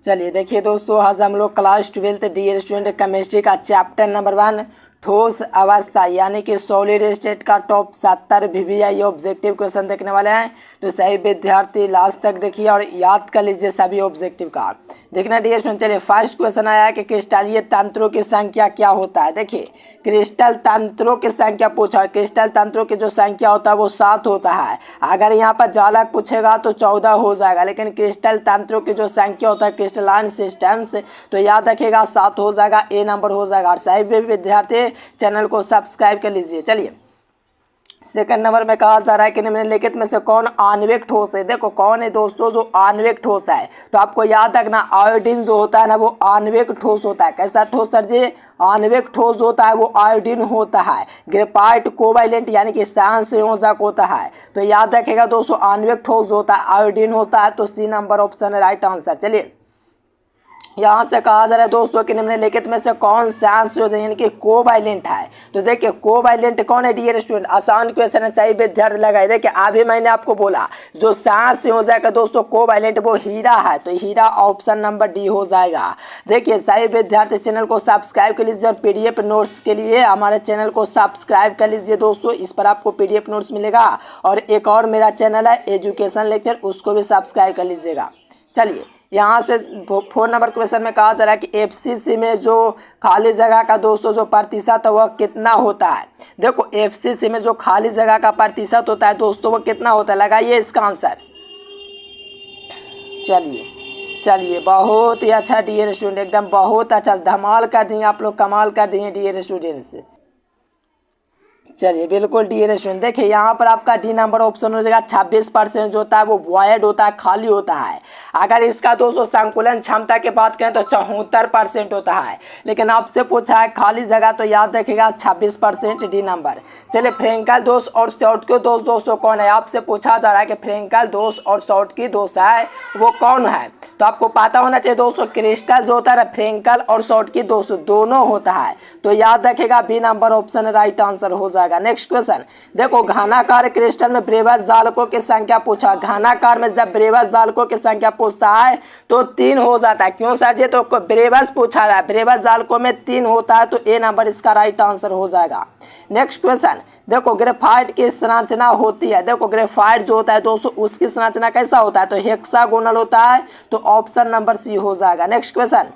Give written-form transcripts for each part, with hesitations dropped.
चलिए देखिए दोस्तों, आज हम लोग क्लास 12 डियर स्टूडेंट केमिस्ट्री का चैप्टर नंबर 1 ठोस अवस्था यानी कि सॉलिड स्टेट का टॉप 70 VVI ऑब्जेक्टिव क्वेश्चन देखने वाले हैं। तो सही विद्यार्थी लास्ट तक देखिए और याद कर लीजिए सभी ऑब्जेक्टिव का। देखना डियर स्टूडेंट, चलिए फर्स्ट क्वेश्चन आया है कि क्रिस्टलीय तंत्रों की संख्या क्या होता है। देखिए क्रिस्टल तंत्रों की संख्या पूछा, क्रिस्टल तंत्रों की जो संख्या होता है वो 7 होता है। अगर यहाँ पर जालक पूछेगा तो 14 हो जाएगा, लेकिन क्रिस्टल तंत्रों की जो संख्या होता है क्रिस्टलाइन सिस्टम्स, तो याद रखिएगा 7 हो जाएगा, ए नंबर हो जाएगा। और सही विद्यार्थी चैनल को सब्सक्राइब कर लीजिए। चलिए सेकंड नंबर में कहा जा रहा है कि निम्नलिखित में से कौन आणविक ठोस है। देखो कौन है दोस्तों जो आणविक ठोस है, तो आपको याद रखना आयोडीन जो होता है ना वो आणविक ठोस होता है। कैसा ठोस सर जी? आणविक ठोस होता है वो आयोडीन होता है। ग्रेफाइट कोवैलेंट यानी कि संयोजक होता है। तो याद रखिएगा दोस्तों आणविक ठोस होता है आयोडीन होता है। तो सी नंबर ऑप्शन है राइट आंसर। चलिए यहाँ से कहा जा रहा है दोस्तों कि निम्नलिखित में से कौन संयोजक यानी कि कोवैलेंट है। तो देखिए कोवैलेंट कौन है डियर स्टूडेंट, आसान क्वेश्चन है, सही विद्यार्थी लगाए। देखिए अभी मैंने आपको बोला जो संयोजक है दोस्तों कोवैलेंट वो हीरा है, तो हीरा ऑप्शन नंबर डी हो जाएगा। देखिए सही विद्यार्थी चैनल को सब्सक्राइब कर लीजिए और PDF नोट्स के लिए हमारे चैनल को सब्सक्राइब कर लीजिए दोस्तों, इस पर आपको PDF नोट्स मिलेगा। और एक और मेरा चैनल है एजुकेशन लेक्चर, उसको भी सब्सक्राइब कर लीजिएगा। चलिए यहाँ से 4 नंबर क्वेश्चन में कहा जा रहा है कि FCC में जो खाली जगह का दोस्तों जो प्रतिशत है वह कितना होता है। देखो FCC में जो खाली जगह का प्रतिशत होता है दोस्तों वो कितना होता है, लगाइए इसका आंसर। चलिए बहुत ही अच्छा डियर स्टूडेंट, एकदम बहुत अच्छा, धमाल कर दिए आप लोग, कमाल कर दिए डियर स्टूडेंट्स। चलिए बिल्कुल डियर स्टूडेंट, देखिए यहाँ पर आपका डी नंबर ऑप्शन हो जाएगा। 26% जो होता है वो वॉइड होता है, खाली होता है। अगर इसका दोस्तों संकुलन क्षमता की बात करें तो 74% होता है, लेकिन आपसे पूछा है खाली जगह, तो याद रखिएगा 26% डी नंबर। चलिए फ्रेंकल दोष और शॉर्टकी दोष दोस्तों कौन है, आपसे पूछा जा रहा है कि फ्रेंकल दोष और शॉर्टकी दोष है वो कौन है। तो आपको पता होना चाहिए दोस्तों क्रिस्टल जो होता है ना फ्रेंकल और शॉर्टकी दोष दोनों होता है। तो याद रखिएगा B number option right answer हो जाएगा। नेक्स्ट क्वेश्चन देखो, घनाकार क्रिस्टल में ब्रेवस जालकों की संख्या पूछा। घनाकार में जब ब्रेवस जालकों की संख्या पूछता है तो 3 हो जाता है। क्यों सर जी? तो ब्रेवस पूछा रहा है, ब्रेवस जालकों में 3 होता है, तो ए नंबर इसका राइट आंसर हो जाएगा। नेक्स्ट क्वेश्चन देखो, ग्रेफाइट की संरचना होती है। देखो ग्रेफाइट जो होता है दोस्तों उसकी संरचना कैसा होता है, तो हेक्सागोनल होता है, तो ऑप्शन नंबर सी हो जाएगा। नेक्स्ट क्वेश्चन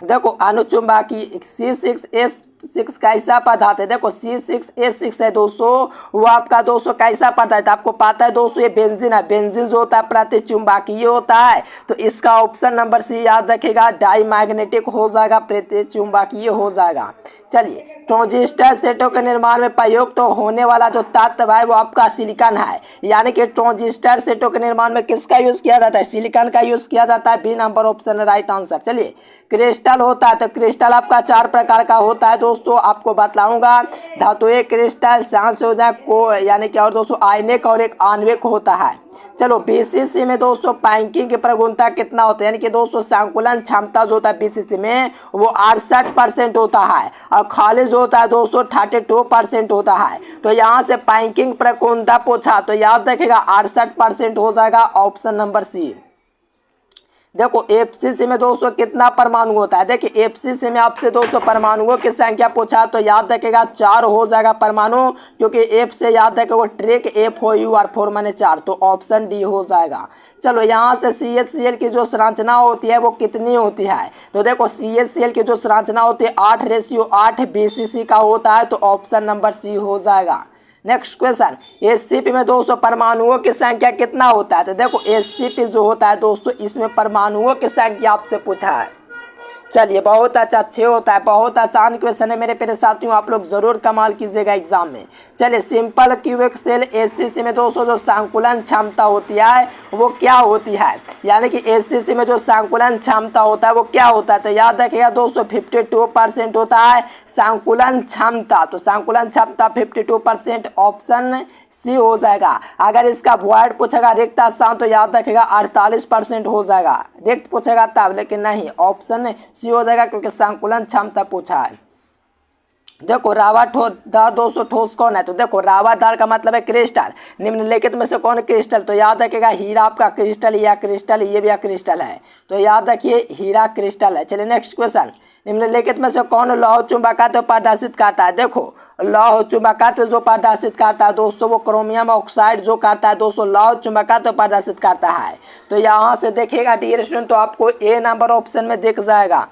देखो, अनुचुंबकीय C6H6 कैसा पदार्थ है। देखो C6H6 है दोस्तों, वो आपका दोस्तों कैसा पदार्थ है, आपको पता है दोस्तों ये बेंजीन है। बेंजीन जो होता है प्रतिचुंबकीय होता है, तो इसका ऑप्शन नंबर सी याद रखेगा, डाईमैग्नेटिक हो जाएगा, प्रतिचुंबकीय हो जाएगा। चलिए ट्रांजिस्टर सेटों के निर्माण में प्रयुक्त तो होने वाला जो तत्व है वो आपका सिलिकॉन है, यानी कि ट्रांजिस्टर सेटों के निर्माण में किसका यूज किया जाता है, सिलिकॉन का यूज किया जाता है। B number option right answer. चलिए क्रिस्टल होता है, तो क्रिस्टल आपका 4 प्रकार का होता है दोस्तों, आपको बताऊंगा। धातुएं क्रिस्टल, संयोजक को यानी कि और दोस्तों आयनिक और एक आणविक होता है। चलो BCC में दोस्तों पैकिंग की प्रगुणता कितना होता है, यानी कि दोस्तों संकुलन क्षमता जो होता है BCC में वो 68% होता है, और खाली जो होता है दोस्तों 32% होता है। तो यहाँ से पैकिंग प्रगुणता पूछा तो याद रखेगा 68% हो जाएगा, ऑप्शन नंबर सी। देखो FCC में दोस्तों कितना परमाणु होता है। देखिए FCC में आपसे दोस्तों परमाणुओं की संख्या पूछा तो याद रखेगा 4 हो जाएगा परमाणु, क्योंकि F से याद रखेगा ट्रिक FOUR 4 माने 4, तो ऑप्शन डी हो जाएगा। चलो यहाँ से CHCl की जो संरचना होती है वो कितनी होती है, तो देखो CHCl की जो संरचना होती है 8:8 BCC का होता है, तो ऑप्शन नंबर सी हो जाएगा। नेक्स्ट क्वेश्चन, SCP में दोस्तों परमाणुओं की संख्या कितना होता है। तो देखो SCP जो होता है दोस्तों इसमें परमाणुओं की संख्या आपसे पूछा है। चलिए बहुत अच्छा, अच्छे होता है, बहुत आसान क्वेश्चन है मेरे प्यारे साथियों, आप लोग जरूर कमाल कीजिएगा एग्जाम में। चलिए सिंपल क्यूबिक सेल SCC में दोस्तों जो संकुलन क्षमता होती है वो क्या होती है, यानी कि SCC में जो संकुलन क्षमता होता है वो क्या होता है, तो याद रखिएगा दोस्तों 52% होता है संकुलन क्षमता। तो संकुलन क्षमता 52%, ऑप्शन सी हो जाएगा। अगर इसका वॉइड पूछेगा रिक्त स्थान तो याद रखेगा 48% हो जाएगा, रिक्त पूछेगा तब, लेकिन नहीं, ऑप्शन सी हो जाएगा क्योंकि संकुलन क्षमता पूछा है। देखो रावादार दोस्तों ठोस कौन है, तो देखो रावादार का मतलब है क्रिस्टल। निम्नलिखित में से कौन क्रिस्टल, तो याद रखिएगा हीरा आपका क्रिस्टल, या क्रिस्टल ये भी क्रिस्टल है, तो याद रखिए हीरा क्रिस्टल है। चलिए नेक्स्ट क्वेश्चन, निम्नलिखित में से कौन लौह चुंबकत्व प्रदर्शित करता है। देखो लौह चुंबकत्व जो प्रदर्शित करता है दोस्तों वो क्रोमियम ऑक्साइड जो करता है दोस्तों, लौह चुंबकत्व प्रदर्शित करता है। तो यहाँ से देखिएगा डियर स्टूडेंट, तो आपको ए नंबर ऑप्शन में दिख जाएगा।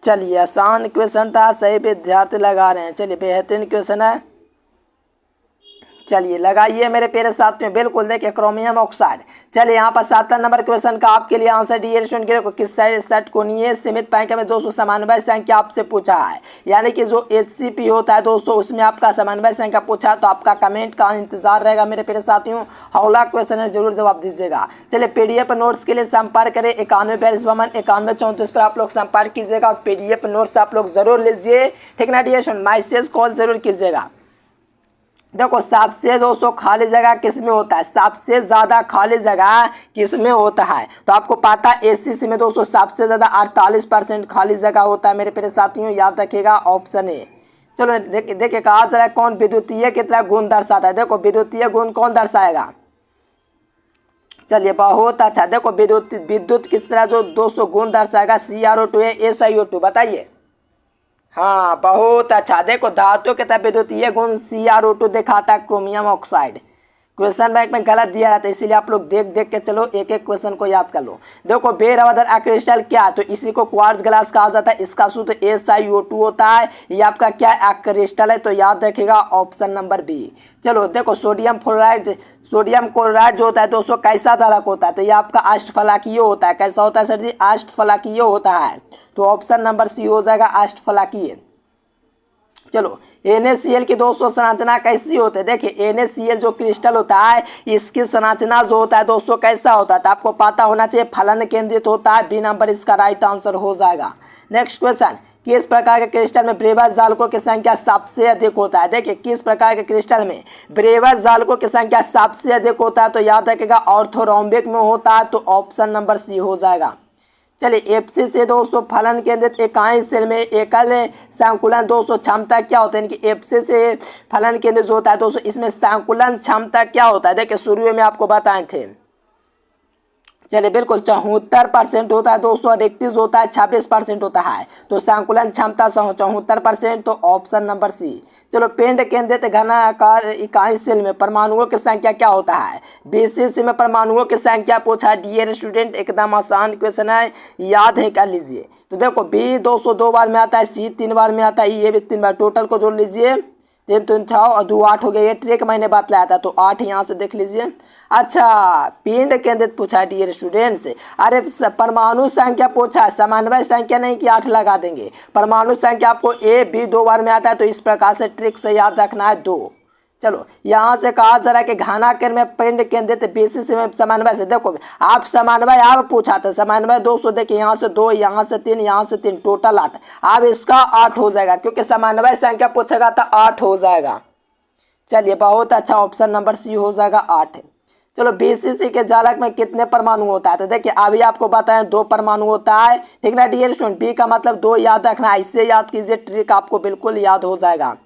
चलिए आसान क्वेश्चन था, सही विद्यार्थी लगा रहे हैं। चलिए बेहतरीन क्वेश्चन है, चलिए लगाइए मेरे प्यारे साथियों, बिल्कुल देखिए क्रोमियम ऑक्साइड। चलिए यहाँ पर 7 नंबर क्वेश्चन का आपके लिए आंसर डियर स्टूडेंट देखो, किस सेट कोणीय सीमित संख्या में दोस्तों समन्वय संख्या आपसे पूछा है, यानी कि जो HCP होता है दोस्तों उसमें आपका समन्वय संख्या पूछा, तो आपका कमेंट का इंतजार रहेगा मेरे प्यारे साथियों। हौला क्वेश्चन है, जरूर जवाब दीजिएगा। चलिए PDF नोट्स के लिए संपर्क करें 9142519134 पर आप लोग संपर्क कीजिएगा, और PDF नोट्स आप लोग जरूर लीजिए, ठीक ना डियर स्टूडेंट। मैसेज कॉल जरूर कीजिएगा। देखो सबसे दोस्तों खाली जगह किस में होता है, सबसे ज्यादा खाली जगह किस में होता है, तो आपको पता है SCC में दोस्तों सबसे ज्यादा 48% खाली जगह होता है मेरे प्यारे साथियों, याद रखिएगा ऑप्शन ए। चलो देखिए कहा जा रहा है कौन विद्युतीय की तरह गुण दर्शाता है। देखो विद्युतीय गुण कौन दर्शाएगा, चलिए बहुत अच्छा। देखो विद्युत किस तरह जो दोस्तों गुण दर्शाएगा, CrO2 है SiO2, बताइए। हाँ बहुत अच्छा, देखो धातु के तब विद्युतीय गुण CrO2 दिखाता है क्रोमियम ऑक्साइड। क्वेश्चन बैंक में गलत दिया रहता है, इसीलिए आप लोग देख देख के चलो, एक एक क्वेश्चन को याद कर लो। देखो बेरवादर अक्रिस्टल क्या, तो इसी को क्वार्ट्ज ग्लास कहा जाता है, इसका सूत्र SiO2 होता है, ये आपका क्या अक्रिस्टल है, तो याद रखिएगा ऑप्शन नंबर बी। चलो देखो सोडियम क्लोराइड जो होता है दोस्तों कैसा चालक होता है, तो ये आपका अष्टफलकीय होता है। कैसा होता है सर जी, अष्टफलकीय होता है, तो ऑप्शन नंबर सी हो जाएगा अष्टफलकीय। चलो NaCl की दोस्तों संरचना कैसी होती है, देखिए NaCl जो क्रिस्टल होता है इसकी संरचना जो होता है दोस्तों कैसा होता है, तो आपको पता होना चाहिए फलन केंद्रित होता है, बी नंबर इसका राइट आंसर हो जाएगा। नेक्स्ट क्वेश्चन, किस प्रकार के क्रिस्टल में ब्रेवस जालकों की संख्या सबसे अधिक होता है। देखिए किस प्रकार के क्रिस्टल में ब्रेवस जालकों की संख्या सबसे अधिक होता है, तो याद रखिएगा ऑर्थोरोम्बिक में होता है, तो ऑप्शन नंबर सी हो जाएगा। चलिए FC से दोस्तों फलन केंद्रित इकाई सेल में एकल संकुलन दोस्तों क्षमता क्या होता है, इनकी FC से फलन केंद्रित जो होता है दोस्तों इसमें संकुलन क्षमता क्या होता है, देखिए शुरू में आपको बताए थे। चलिए बिल्कुल 74% होता है दोस्तों, अधिकतर होता है 26% होता है, तो संकुलन क्षमता 74%, तो ऑप्शन नंबर सी। चलो पिंड केंद्रित घनाकार इकाई सेल में परमाणुओं की संख्या क्या होता है, BCC में परमाणुओं की संख्या पूछा है डियर स्टूडेंट, एकदम आसान क्वेश्चन है, याद है कर लीजिए। तो देखो B दोस्तों 2 बार में आता है, C 3 बार में आता है, ये भी 3 बार, टोटल को जोड़ लीजिए 3 3 6 और 2 8 हो गया, ये ट्रिक मैंने बतलाया था, तो 8 यहाँ से देख लीजिए। अच्छा पिंड केंद्रित पूछा है डियर स्टूडेंट्स, अरे परमाणु संख्या पूछा है, समन्वय संख्या नहीं कि 8 लगा देंगे, परमाणु संख्या आपको A B 2 बार में आता है, तो इस प्रकार से ट्रिक से याद रखना है 2। चलो यहाँ से कहा जा रहा है कि घनाकार में पिंड केंद्रित BCC में समन्वय से, देखो आप समन्वय आप पूछा था, समन्वय दोस्तों देखिए यहाँ से 2 यहाँ से 3 यहाँ से 3 टोटल 8, अब इसका 8 हो जाएगा क्योंकि समन्वय संख्या पूछेगा तो 8 हो जाएगा। चलिए बहुत अच्छा, ऑप्शन नंबर सी हो जाएगा 8। चलो BCC के जालक में कितने परमाणु होता है, तो देखिए अभी आपको बताएं 2 परमाणु होता है, ठीक ना डियर स्टूडेंट, B का मतलब 2 याद रखना, इससे याद कीजिए, ट्रिक आपको बिल्कुल याद हो जाएगा।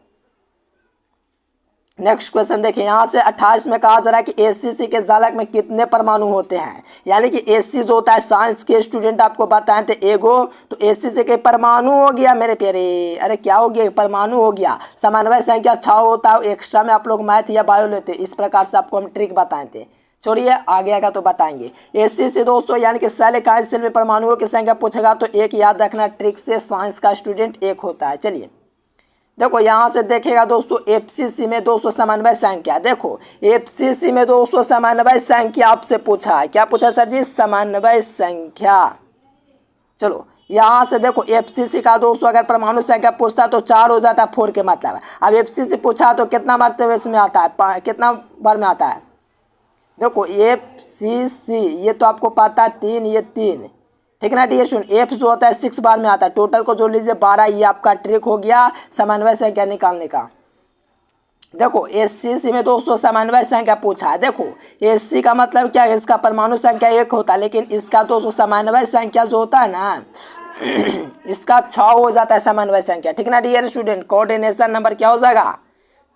नेक्स्ट क्वेश्चन देखिए यहाँ से 28 में कहा जा रहा है कि SCC के जालक में कितने परमाणु होते हैं, यानी कि SC जो होता है साइंस के स्टूडेंट आपको बताए थे एगो, तो SCC के परमाणु हो गया मेरे प्यारे, अरे क्या हो गया, परमाणु हो गया। समन्वय संख्या 6 होता है, एक्स्ट्रा में आप लोग मैथ या बायो लेते, इस प्रकार से आपको हम ट्रिक बताए थे, छोड़िए आगे आएगा तो बताएंगे। SCC दोस्तों यानी कि सेल इकाई सेल में परमाणुओं की संख्या पूछेगा तो 1 याद रखना, ट्रिक से साइंस का स्टूडेंट 1 होता है। चलिए देखो यहाँ से देखेगा दोस्तों FCC में दोस्तों समन्वय संख्या, देखो FCC में दोस्तों समन्वय संख्या आपसे पूछा है, क्या पूछा सर जी, समन्वय संख्या। चलो यहाँ से देखो FCC का दोस्तों अगर परमाणु संख्या पूछता तो 4 हो जाता है, 4 के मतलब। अब FCC पूछा तो कितना मरतबे इसमें आता है, कितना बार में आता है, देखो FCC ये तो आपको पता है 3, ये 3, ठीक है ना डियर स्टूडेंट। F जो होता है 6 बार में आता है, टोटल को जोड़ लीजिए 12, ये आपका ट्रिक हो गया समन्वय संख्या निकालने का। देखो SCC में दोस्तों समन्वय संख्या पूछा है, देखो SC का मतलब क्या है, इसका परमाणु संख्या 1 होता है, लेकिन इसका दोस्तों समन्वय संख्या जो होता है ना इसका 6 हो जाता है समन्वय संख्या, ठीक ना डियर स्टूडेंट। कोऑर्डिनेशन नंबर क्या हो जाएगा,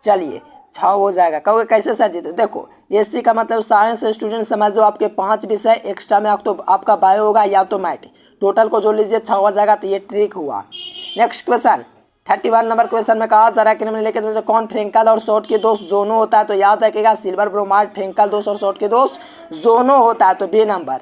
चलिए 6 हो जाएगा। कहोगे कैसे सर जी, तो देखो एससी का मतलब साइंस स्टूडेंट समझ लो आपके 5 विषय एक्स्ट्रा में तो आपका बायो होगा या तो मैथ, टोटल को जोड़ लीजिए 6 हो जाएगा, तो ये ट्रिक हुआ। नेक्स्ट क्वेश्चन 31 नंबर क्वेश्चन में कहा जा रहा है कि निम्नलिखित में से कौन फ्रेंकल और शॉर्ट के दोष जोनो होता है, तो याद रखिएगा सिल्वर ब्रोमाइड फ्रेंकल दोष और शॉर्ट के दोष जोनो होता है, तो बी नंबर।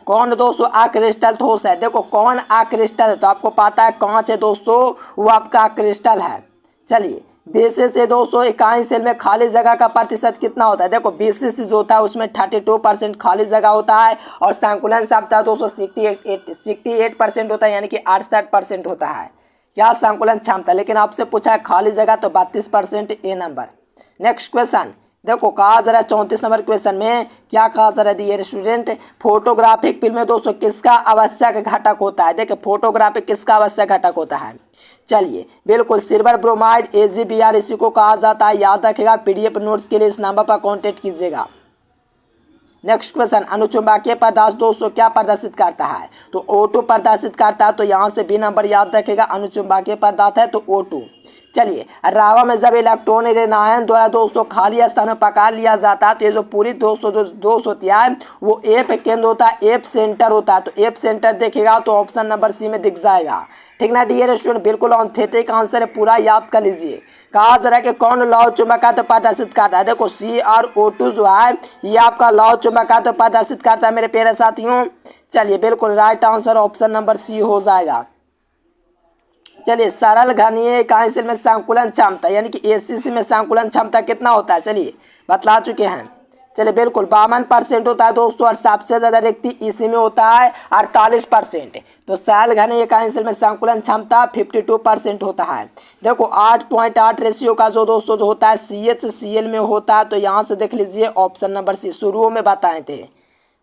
कौन दोस्तों अक्रिस्टल ठोस है, देखो कौन अक्रिस्टल है, तो आपको पता है कांच है दोस्तों, वो आपका अक्रिस्टल है। चलिए बेसिस से दोस्तों इकाई सेल में खाली जगह का प्रतिशत कितना होता है, देखो बेसिस जो होता है उसमें 32% खाली जगह होता है, और संकुलन क्षमता दोस्तों 68% होता है, यानी कि 68% होता है क्या संकुलन क्षमता। लेकिन आपसे पूछा है खाली जगह, तो 32% ए नंबर। नेक्स्ट क्वेश्चन देखो कहा जा रहा है 34 नंबर क्वेश्चन में क्या कहा जा रहा है डियर स्टूडेंट, फोटोग्राफिक फिल्म में दोस्तों किसका आवश्यक घटक होता है, देखिए फोटोग्राफिक किसका आवश्यक घटक होता है, चलिए बिल्कुल सिल्वर ब्रोमाइड AgBr इसी को कहा जाता है, याद रखिएगा। PDF नोट्स के लिए इस नंबर पर कॉन्टेक्ट कीजिएगा। नेक्स्ट क्वेश्चन अनुचुंबकीय पदार्थ दोस्तों क्या प्रदर्शित करता है, तो O2 प्रदर्शित करता है, तो यहाँ से बी नंबर याद रखेगा, अनुचुंबकीय पदार्थ है तो O2। चलिए रावा में जब इलेक्ट्रॉन ऋणायन द्वारा दोस्तों खाली स्थान में पकड़ लिया जाता है, तो ये जो पूरी दोस्तों जो दोष होती है वो एफ केंद्र होता है, एफ सेंटर होता है, तो एफ सेंटर देखेगा तो ऑप्शन नंबर सी में दिख जाएगा, ठीक ना डियर स्टूडेंट। बिल्कुल ऑथेंटिक आंसर है, पूरा याद कर लीजिए। कहा जा रहा है कि कौन लौह चुंबकत्व प्रदर्शित करता है, देखो CrO2 जो है ये आपका लौह चुंबकत्व प्रदर्शित करता है मेरे प्यारे साथियों। चलिए बिल्कुल right answer option number C हो जाएगा। चलिए सरल घनीय इकाई सेल में संकुलन क्षमता यानी कि ACC में संकुलन क्षमता कितना होता है, चलिए बतला चुके हैं। चलिए बिल्कुल 52% होता है दोस्तों, और सबसे ज्यादा रिक्ति इसी में होता है 48%। तो सरल घनीय इकाई सेल में संकुलन क्षमता 52% होता है। देखो 8.8 रेशियो का जो दोस्तों जो होता है CHCl में होता है, तो यहाँ से देख लीजिए ऑप्शन नंबर सी, शुरू में बताए थे।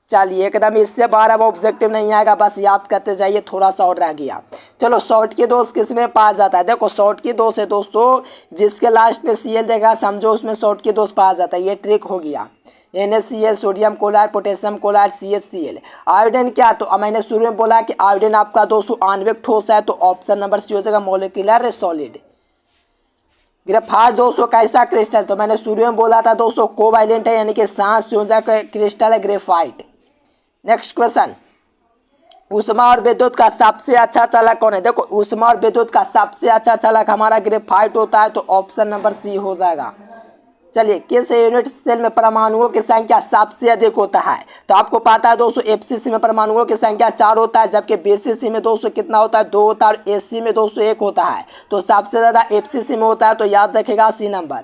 चलिए एकदम इससे बार अब ऑब्जेक्टिव नहीं आएगा, बस याद करते जाइए, थोड़ा सा और रह गया। चलो शॉर्ट की दोष किस में पाया जाता है, देखो शॉर्ट की दोष है दोस्तों जिसके लास्ट में Cl देगा समझो उसमें शॉर्ट की दोष पाया जाता है, ये ट्रिक हो गया। NaCl sodium chloride potassium chloride CHCl। Iodine क्या, तो मैंने शुरू में बोला कि आयोडीन आपका दोस्तों आणविक ठोस है, तो ऑप्शन नंबर सी हो जाएगा मॉलिक्यूलर सॉलिड। ग्रेफाइट दोस्तों कैसा क्रिस्टल, तो मैंने शुरू में बोला था दोस्तों कोवैलेंट है, यानी कि सांस संयोजक क्रिस्टल है ग्रेफाइट। नेक्स्ट क्वेश्चन ऊष्मा और विद्युत का सबसे अच्छा चालक कौन है, देखो ऊष्मा और विद्युत का सबसे अच्छा चालक हमारा ग्रेफाइट होता है, तो ऑप्शन नंबर सी हो जाएगा। चलिए किस यूनिट सेल में परमाणुओं की संख्या सबसे अधिक होता है, तो आपको पता है दोस्तों FCC में परमाणुओं की संख्या 4 होता है, जबकि BCC में दोस्तों कितना होता है 2 होता है, और AC में दोस्तों 1 होता है, तो सबसे ज्यादा FCC में होता है, तो याद रखेगा सी नंबर।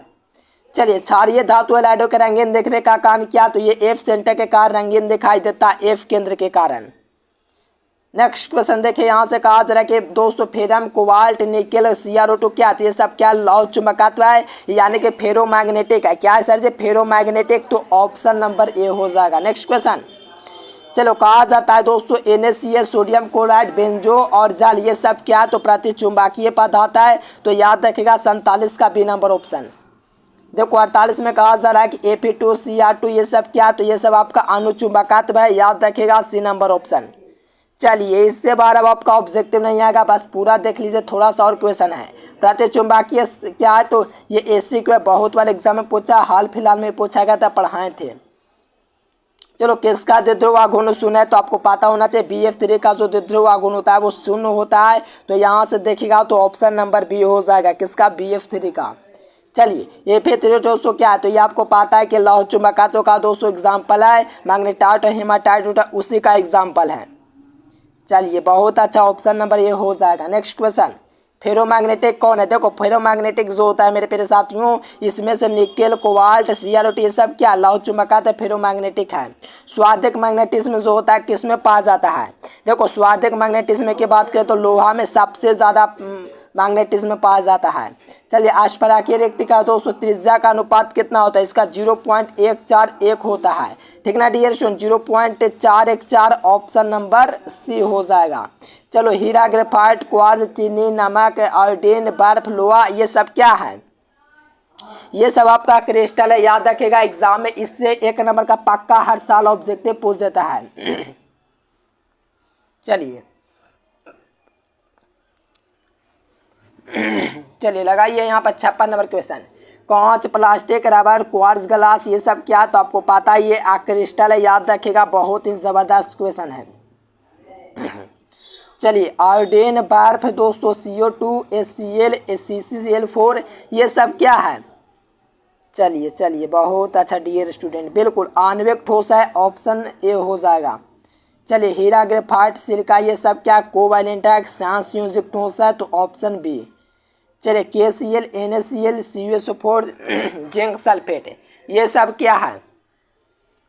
चलिए क्षारीय धातु एलाइडो के रंगीन दिखने का कारण क्या, तो ये F सेंटर के कारण रंगीन दिखाई देता है, F केंद्र के कारण। नेक्स्ट क्वेश्चन देखिए यहाँ से कहा जा रहा है कि दोस्तों फेरम कोबाल्ट निकेल CrO2 क्या, तो ये सब क्या लौह चुंबकत्व है, यानी कि फेरोमैग्नेटिक है, क्या है सर जी फेरोमैग्नेटिक, तो ऑप्शन नंबर ए हो जाएगा। नेक्स्ट क्वेश्चन चलो कहा जाता है दोस्तों NaCl सोडियम क्लोराइड बेंजो और जल ये सब क्या, तो प्रतिचुंबकीय पदार्थ है, तो याद रखेगा 47 का बी नंबर ऑप्शन। देखो 48 में कहा जा रहा है कि Fe2Cr2 ये सब क्या, तो ये सब आपका अनुचुंबकत्व है, याद रखेगा सी नंबर ऑप्शन। चलिए इससे बार अब आपका ऑब्जेक्टिव नहीं आएगा, बस पूरा देख लीजिए, थोड़ा सा और क्वेश्चन है। प्रतिचुंबकीय क्या है, तो ये AC को बहुत बार एग्जाम में पूछा, हाल फिलहाल में पूछा गया था, पढ़ाए थे। चलो किसका द्विध्रुव आघूर्ण शून्य है, तो आपको पता होना चाहिए BF3 का जो द्विध्रुव आघूर्ण होता है वो शून्य होता है, तो यहाँ से देखिएगा तो ऑप्शन नंबर बी हो जाएगा, किसका BF3 का। चलिए Fe3 दोस्तों क्या है, तो ये आपको पता है कि लौह चुंबकत्व का दोस्तों एग्जाम्पल है, मैग्नेटाइट और हेमाटाइट उसी का एग्जाम्पल है। चलिए बहुत अच्छा ऑप्शन नंबर ये हो जाएगा। नेक्स्ट क्वेश्चन फेरोमैग्नेटिक कौन है, देखो फेरोमैग्नेटिक जो होता है मेरे प्यारे साथियों इसमें से निकेल कोबाल्ट CrO2 ये सब क्या लौह चुंबकत्व फेरोमैग्नेटिक है। स्वादिक मैग्नेटिज्म जो होता है किस में पाया जाता है, देखो स्वादिक मैग्नेटिज्म की बात करें तो लोहा में सबसे ज़्यादा मैग्नेटिज्म पाया जाता है। चलिए अष्टफलाकीय रिक्ति का दोस्तों त्रिज्या का अनुपात कितना होता है, इसका 0.141 होता है, ठीक ना dear student 0.414 option number C हो जाएगा। चलो हीरा ग्रेफाइट क्वार्ट्ज चीनी नमक आयोडीन बर्फ लोहा ये सब क्या है, ये सब आपका क्रिस्टल है, याद रखेगा एग्जाम में इससे 1 नंबर का पक्का हर साल ऑब्जेक्टिव पूछ देता है। चलिए चलिए लगाइए यहाँ पर 56 नंबर क्वेश्चन। कांच, प्लास्टिक, रबर, क्वार्ट्ज, ग्लास, ये सब क्या, तो आपको पता ही ये क्रिस्टल है, याद रखिएगा, बहुत ही ज़बरदस्त क्वेश्चन है। चलिए आयोडीन, बर्फ दोस्तों, CO2, HCl, CCl4, ये सब क्या है। चलिए चलिए बहुत अच्छा डियर स्टूडेंट, बिल्कुल आणविक ठोस है, ऑप्शन ए हो जाएगा। चलिए हीरा, ग्रेफाइट, सिलिका, ये सब क्या, कोवैलेंट है, संयोजक ठोस है, तो ऑप्शन बी। चलिए KCl, NaCl, CuSO4, zinc sulphate, ये सब क्या है,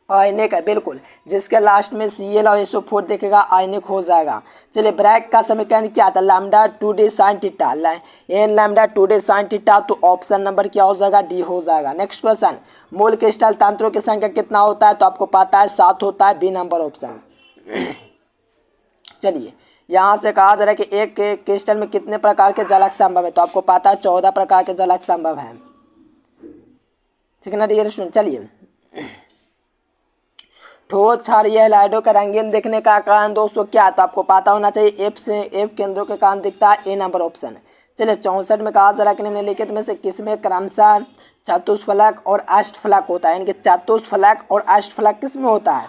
आयनिक है, बिल्कुल, जिसके लास्ट में Cl और SO4 देखेगा आयनिक हो जाएगा। चलिए ब्रैग का समीकरण क्या था, lambda 2d sin theta, n lambda 2d sin theta, तो ऑप्शन नंबर क्या हो जाएगा, डी हो जाएगा। नेक्स्ट क्वेश्चन, मूल क्रिस्टल तंत्रों की संख्या कितना होता है, तो आपको पता है 7 होता है, बी नंबर ऑप्शन। चलिए यहाँ से कहा जा रहा है कि एक क्रिस्टल में कितने प्रकार के जलक संभव है, तो आपको पता है 14 प्रकार के जलक संभव है, ठीक है ना डियर स्टूडेंट। चलिए ठोस क्षारीय हैलाइडों का रंगीन दिखने का कारण दोस्तों क्या, तो आपको पता होना चाहिए F केंद्रों के कारण दिखता है, ए नंबर ऑप्शन। चलिए 64 में कहा जा रहा है कि निम्नलिखित में से किसमें क्रमशः चतुष्फलक और अष्टफलक होता है, यानी कि चतुष्फलक और अष्टफलक किसमें होता है।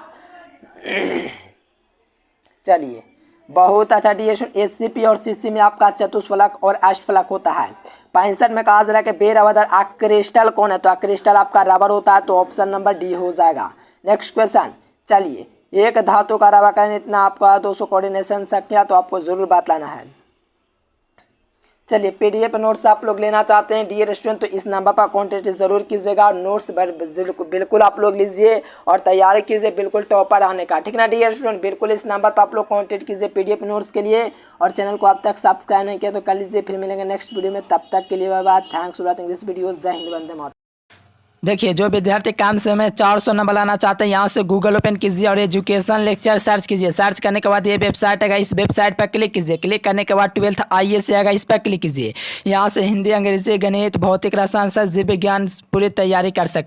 चलिए बहुत अच्छा डिएशन, HCP और CC में आपका चतुष्फलक और अष्टफलक होता है। 65 में कहा जा रहा है कि बेरबदर क्रिस्टल कौन है, तो क्रिस्टल आपका रबर होता है, तो ऑप्शन नंबर डी हो जाएगा। नेक्स्ट क्वेश्चन, चलिए एक धातु का रवाकरण इतना आपका 200 कोऑर्डिनेशन संख्या, तो आपको जरूर बतलाना है। चलिए PDF नोट्स आप लोग लेना चाहते हैं डियर स्टूडेंट, तो इस नंबर पर कॉन्टेक्ट ज़रूर कीजिएगा, नोट्स बिल्कुल आप लोग लीजिए और तैयारी कीजिए बिल्कुल टॉपर आने का, ठीक ना डियर स्टूडेंट। बिल्कुल इस नंबर पर आप लोग कॉन्टेक्ट कीजिए PDF नोट्स के लिए, और चैनल को अब तक सब्सक्राइब नहीं किया तो कर लीजिए। फिर मिलेंगे नेक्स्ट वीडियो में, तब तक के लिए bye bye, thanks for watching this video, जय हिंद, वंदे मातरम। देखिए जो विद्यार्थी काम से में 400 नंबर लाना चाहते हैं, यहाँ से गूगल ओपन कीजिए और एजुकेशन लेक्चर सर्च कीजिए। सर्च करने के बाद ये वेबसाइट आएगा, इस वेबसाइट पर क्लिक कीजिए। क्लिक करने के बाद 12th IAS आएगा, इस पर क्लिक कीजिए। यहाँ से हिंदी, अंग्रेजी, गणित, भौतिक, रसायन, जीव विज्ञान पूरी तैयारी कर सकते हैं।